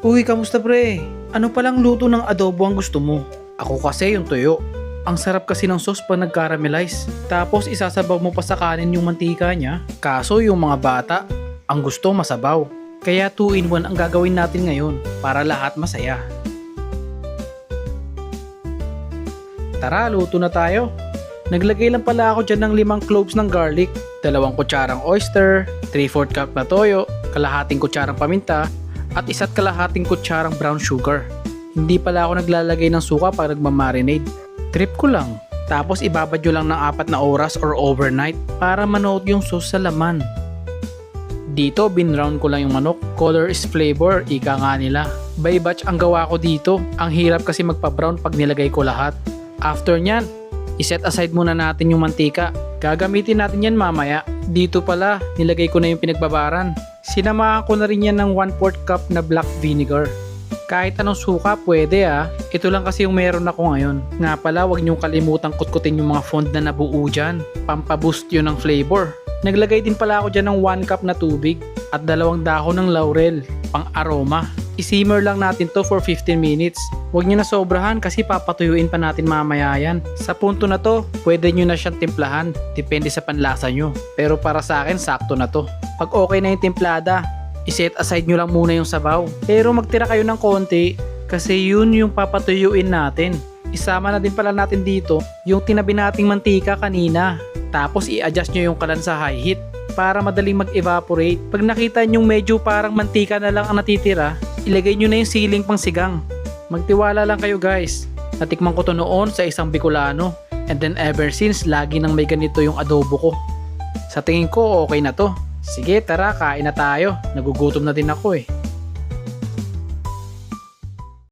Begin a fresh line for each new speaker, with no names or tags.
Uy, kamusta pre? Ano palang luto ng adobo ang gusto mo? Ako kasi yung tuyo. Ang sarap kasi ng sauce pag nag-caramelize. Tapos isasabaw mo pa sa kanin yung mantika niya. Kaso yung mga bata, ang gusto masabaw. Kaya 2-in-1 ang gagawin natin ngayon para lahat masaya. Tara, luto na tayo. Naglagay lang pala ako dyan ng 5 cloves ng garlic, 2 kutsarang oyster, 3/4 cup na toyo, kalahating kutsarang paminta, at 1 kutsarang brown sugar. Hindi pala ako naglalagay ng suka pag nagmamarinade. Trip ko lang. Tapos ibabad nyo lang ng 4 na oras or overnight para manood yung sauce sa laman. Dito, binrown ko lang yung manok. Color is flavor, ika nga nila. By batch ang gawa ko dito. Ang hirap kasi magpa-brown pag nilagay ko lahat. After nyan, iset aside muna natin yung mantika. Gagamitin natin yan mamaya. Dito pala, nilagay ko na yung pinagbabaran. Sinamahan ko na rin yan ng 1/4 cup na black vinegar. Kahit anong suka pwede ah. Ito lang kasi yung meron ako ngayon. Nga pala, huwag niyong kalimutang kutkutin yung mga fond na nabuo dyan. Pampaboost yun ng flavor. Naglagay din pala ako dyan ng 1 cup na tubig at 2 dahon ng laurel, pang aroma. I-simmer lang natin to for 15 minutes. Huwag nyo na sobrahan kasi papatuyuin pa natin mamaya yan. Sa punto na to, pwede nyo na siyang timplahan. Depende sa panlasa nyo. Pero para sa akin, sakto na to. Pag okay na yung timplada, iset aside nyo lang muna yung sabaw. Pero magtira kayo ng konti kasi yun yung papatuyuin natin. Isama na din pala natin dito yung tinabi nating mantika kanina. Tapos i-adjust nyo yung kalan sa high heat para madaling mag-evaporate. Pag nakita nyo medyo parang mantika na lang ang natitira, ilagay nyo na yung siling pang sigang. Magtiwala lang kayo guys. Natikman ko to noon sa isang Bicolano. And then ever since, lagi nang may ganito yung adobo ko. Sa tingin ko okay na to. Sige tara, kain na tayo. Nagugutom na din ako eh.